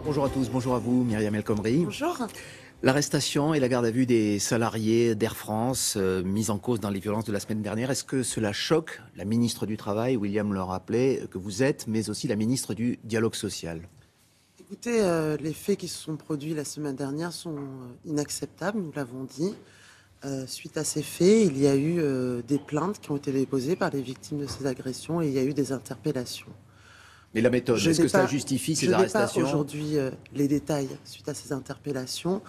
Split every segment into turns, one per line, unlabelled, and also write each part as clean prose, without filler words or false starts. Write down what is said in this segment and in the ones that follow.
Bonjour à tous, bonjour à vous, Myriam El Khomri.
Bonjour.
L'arrestation et la garde à vue des salariés d'Air France, mis en cause dans les violences de la semaine dernière, est-ce que cela choque la ministre du Travail, William le rappelait, que vous êtes, mais aussi la ministre du Dialogue social?
Écoutez, les faits qui se sont produits la semaine dernière sont inacceptables, nous l'avons dit. Suite à ces faits, il y a eu des plaintes qui ont été déposées par les victimes de ces agressions et il y a eu des interpellations.
Mais la méthode, est-ce que cela justifie ces arrestations?
Je n'ai pas aujourd'hui les détails suite à ces interpellations.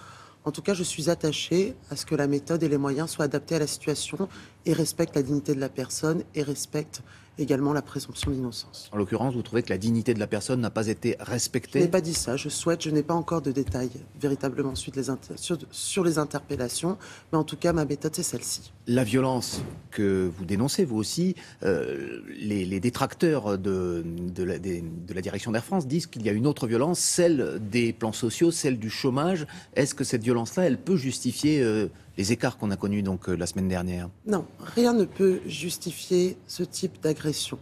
En tout cas, je suis attachée à ce que la méthode et les moyens soient adaptés à la situation et respectent la dignité de la personne et respectent également la présomption d'innocence.
En l'occurrence, vous trouvez que la dignité de la personne n'a pas été
Je
respectée?
n'ai pas dit ça, je n'ai pas encore de détails véritablement sur les interpellations, mais en tout cas, ma méthode, c'est celle-ci.
La violence que vous dénoncez, vous aussi, les détracteurs de la direction d'Air France disent qu'il y a une autre violence, celle des plans sociaux, celle du chômage. Est-ce que cette violence-là, elle peut justifier les écarts qu'on a connus la semaine dernière?
Non, rien ne peut justifier ce type d'agression.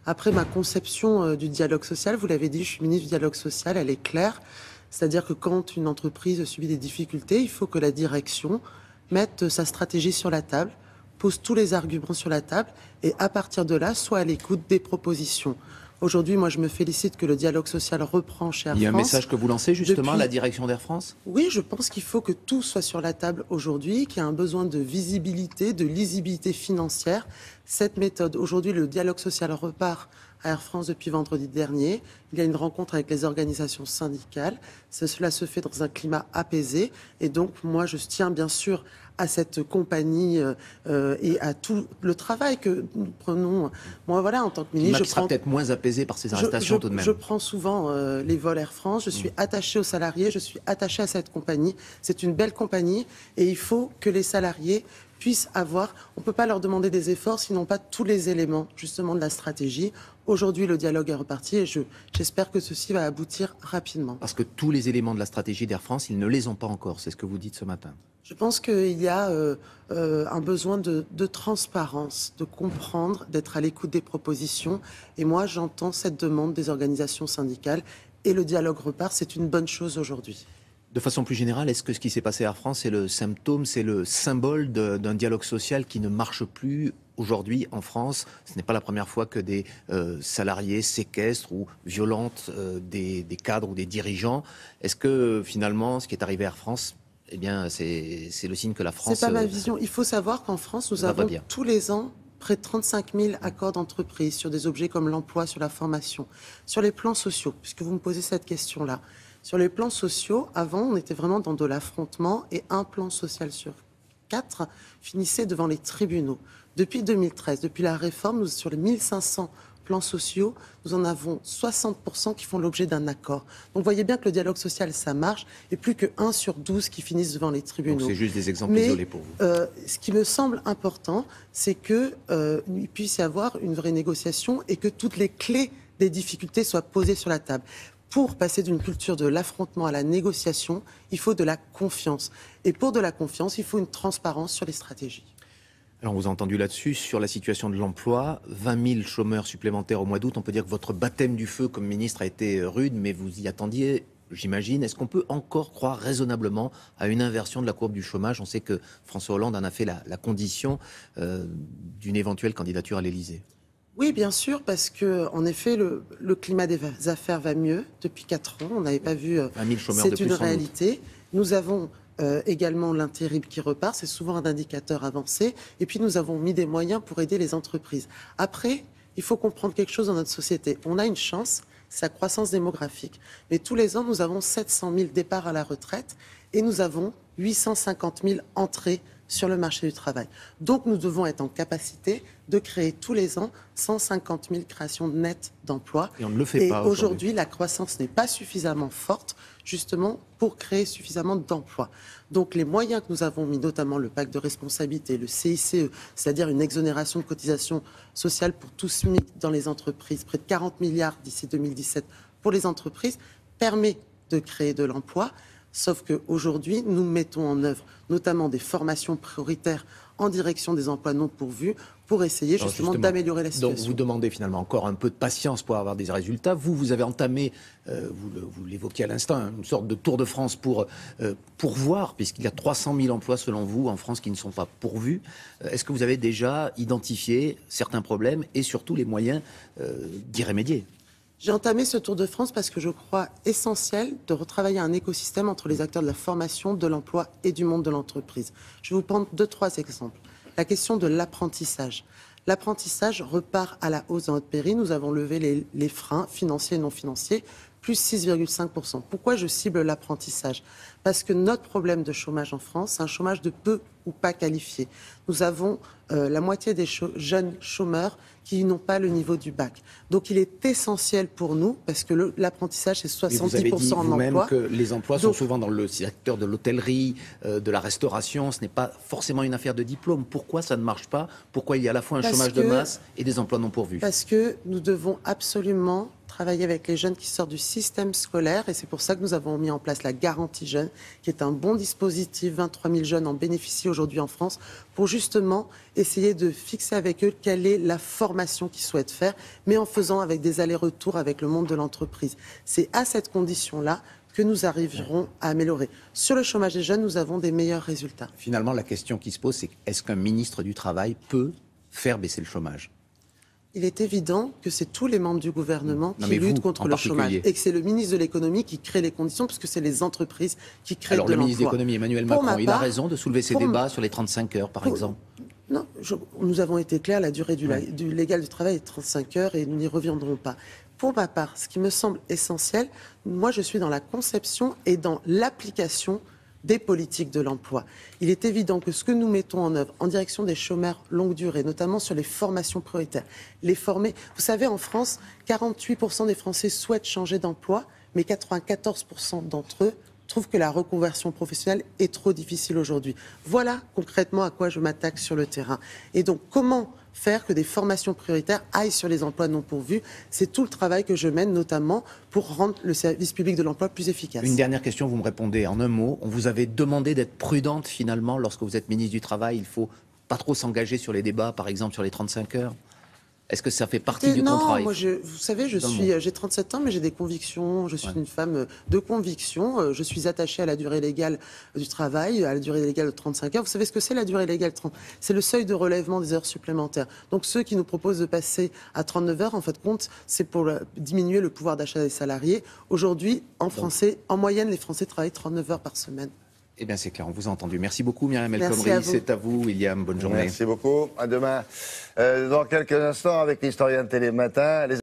Après, ma conception du dialogue social, vous l'avez dit, je suis ministre du dialogue social, elle est claire. C'est-à-dire que quand une entreprise subit des difficultés, il faut que la direction mette sa stratégie sur la table, pose tous les arguments sur la table et à partir de là, soit à l'écoute des propositions. Aujourd'hui, moi, je me félicite que le dialogue social reprend chez Air France.
Il y a un message que vous lancez justement à la direction d'Air France?
Oui, je pense qu'il faut que tout soit sur la table aujourd'hui, qu'il y a un besoin de visibilité, de lisibilité financière. Cette méthode, aujourd'hui, le dialogue social repart à Air France depuis vendredi dernier. Il y a une rencontre avec les organisations syndicales. Cela se fait dans un climat apaisé. Et donc, moi, je tiens bien sûr à cette compagnie et à tout le travail que nous prenons. Moi, voilà, en tant que ministre,
je sera peut-être moins apaisé par ces arrestations tout de même.
Je prends souvent les vols Air France. Je suis attachée aux salariés, je suis attachée à cette compagnie. C'est une belle compagnie et il faut que les salariés puissent avoir. On ne peut pas leur demander des efforts s'ils n'ont pas tous les éléments justement de la stratégie. Aujourd'hui, le dialogue est reparti et j'espère que ceci va aboutir rapidement.
Parce que tous les éléments de la stratégie d'Air France, ils ne les ont pas encore. C'est ce que vous dites ce matin.
Je pense qu'il y a un besoin de transparence, de comprendre, d'être à l'écoute des propositions. Et moi, j'entends cette demande des organisations syndicales. Et le dialogue repart, c'est une bonne chose aujourd'hui.
De façon plus générale, est-ce que ce qui s'est passé à Air France, c'est le symptôme, c'est le symbole d'un dialogue social qui ne marche plus aujourd'hui en France? Ce n'est pas la première fois que des salariés séquestrent ou violentent des cadres ou des dirigeants. Est-ce que finalement, ce qui est arrivé à Air France, eh bien, c'est le signe que la France...
C'est pas ma vision. Il faut savoir qu'en France, nous avons tous les ans près de 35 000 accords d'entreprise sur des objets comme l'emploi, sur la formation, sur les plans sociaux, puisque vous me posez cette question-là. Sur les plans sociaux, avant, on était vraiment dans de l'affrontement et un plan social sur 4 finissait devant les tribunaux. Depuis 2013, depuis la réforme, sur les 1500 plans sociaux, nous en avons 60% qui font l'objet d'un accord. Donc vous voyez bien que le dialogue social, ça marche, et plus que 1 sur 12 qui finissent devant les tribunaux.
Donc c'est juste des exemples isolés pour vous.
Ce qui me semble important, c'est qu'il puisse y avoir une vraie négociation et que toutes les clés des difficultés soient posées sur la table. Pour passer d'une culture de l'affrontement à la négociation, il faut de la confiance. Et pour de la confiance, il faut une transparence sur les stratégies.
Alors, on vous a entendu là-dessus, sur la situation de l'emploi, 20 000 chômeurs supplémentaires au mois d'août. On peut dire que votre baptême du feu comme ministre a été rude, mais vous y attendiez, j'imagine. Est-ce qu'on peut encore croire raisonnablement à une inversion de la courbe du chômage? On sait que François Hollande en a fait la condition d'une éventuelle candidature à l'Élysée.
Oui, bien sûr, parce que en effet, le climat des affaires va mieux depuis 4 ans. On n'avait pas vu.
20 000 chômeurs de plus,
c'est une réalité. Nous avons également l'intérim qui repart. C'est souvent un indicateur avancé. Et puis, nous avons mis des moyens pour aider les entreprises. Après, il faut comprendre quelque chose dans notre société. On a une chance, c'est la croissance démographique. Mais tous les ans, nous avons 700 000 départs à la retraite et nous avons 850 000 entrées sur le marché du travail. Donc nous devons être en capacité de créer tous les ans 150 000 créations nettes d'emplois.
Et on ne le fait pas
aujourd'hui, la croissance n'est pas suffisamment forte, justement, pour créer suffisamment d'emplois. Donc les moyens que nous avons mis, notamment le pacte de responsabilité, le CICE, c'est-à-dire une exonération de cotisation sociale pour tous SMIC dans les entreprises, près de 40 milliards d'ici 2017 pour les entreprises, permet de créer de l'emploi. Sauf qu'aujourd'hui, nous mettons en œuvre notamment des formations prioritaires en direction des emplois non pourvus pour essayer justement d'améliorer la situation.
Donc vous demandez finalement encore un peu de patience pour avoir des résultats. Vous avez entamé, vous l'évoquiez à l'instant, une sorte de tour de France pour pourvoir, puisqu'il y a 300 000 emplois selon vous en France qui ne sont pas pourvus. Est-ce que vous avez déjà identifié certains problèmes et surtout les moyens d'y remédier ?
J'ai entamé ce Tour de France parce que je crois essentiel de retravailler un écosystème entre les acteurs de la formation, de l'emploi et du monde de l'entreprise. Je vais vous prendre 2-3 exemples. La question de l'apprentissage. L'apprentissage repart à la hausse dans notre pays. Nous avons levé les freins financiers et non financiers, plus 6,5%. Pourquoi je cible l'apprentissage ? Parce que notre problème de chômage en France, c'est un chômage de peu ou pas qualifié. Nous avons la moitié des jeunes chômeurs qui n'ont pas le niveau du bac. Donc il est essentiel pour nous, parce que l'apprentissage, c'est 70% en emploi. Vous avez dit
vous-même que les emplois sont souvent dans le secteur de l'hôtellerie, de la restauration. Ce n'est pas forcément une affaire de diplôme. Pourquoi ça ne marche pas ? Pourquoi il y a à la fois un chômage de masse et des emplois non pourvus ?
Parce que nous devons absolument travailler avec les jeunes qui sortent du système scolaire, et c'est pour ça que nous avons mis en place la garantie jeune, qui est un bon dispositif. 23 000 jeunes en bénéficient aujourd'hui en France, pour justement essayer de fixer avec eux quelle est la formation qu'ils souhaitent faire, mais en faisant avec des allers-retours avec le monde de l'entreprise. C'est à cette condition-là que nous arriverons à améliorer. Sur le chômage des jeunes, nous avons des meilleurs résultats.
Finalement, la question qui se pose, c'est est-ce qu'un ministre du Travail peut faire baisser le chômage ?
Il est évident que c'est tous les membres du gouvernement qui luttent contre le chômage et que c'est le ministre de l'économie qui crée les conditions, puisque c'est les entreprises qui créent de l'emploi.
Alors le ministre de l'économie, Emmanuel Macron, il a raison de soulever ces débats sur les 35 heures, par exemple.
Non, nous avons été clairs, la durée du légal du travail est 35 heures et nous n'y reviendrons pas. Pour ma part, ce qui me semble essentiel, moi je suis dans la conception et dans l'application des politiques de l'emploi. Il est évident que ce que nous mettons en œuvre en direction des chômeurs longue durée, notamment sur les formations prioritaires, les former. Vous savez, en France, 48% des Français souhaitent changer d'emploi, mais 94% d'entre eux trouvent que la reconversion professionnelle est trop difficile aujourd'hui. Voilà concrètement à quoi je m'attaque sur le terrain. Et donc, comment faire que des formations prioritaires aillent sur les emplois non pourvus? C'est tout le travail que je mène, notamment pour rendre le service public de l'emploi plus efficace.
Une dernière question, vous me répondez en un mot. On vous avait demandé d'être prudente, finalement, lorsque vous êtes ministre du Travail. Il ne faut pas trop s'engager sur les débats, par exemple, sur les 35 heures. Est-ce que ça fait partie du contrat ?
Non, moi, vous savez, j'ai 37 ans, mais j'ai des convictions. Je suis une femme de conviction. Je suis attachée à la durée légale du travail, à la durée légale de 35 heures. Vous savez ce que c'est la durée légale ? C'est le seuil de relèvement des heures supplémentaires. Donc ceux qui nous proposent de passer à 39 heures, en fait, compte, c'est pour diminuer le pouvoir d'achat des salariés. Aujourd'hui, en moyenne, les Français travaillent 39 heures par semaine.
Eh bien, c'est clair, on vous a entendu. Merci beaucoup, Myriam El Khomri. C'est à vous, William. Bonne journée.
Merci beaucoup. À demain. Dans quelques instants, avec l'historien de Télématin.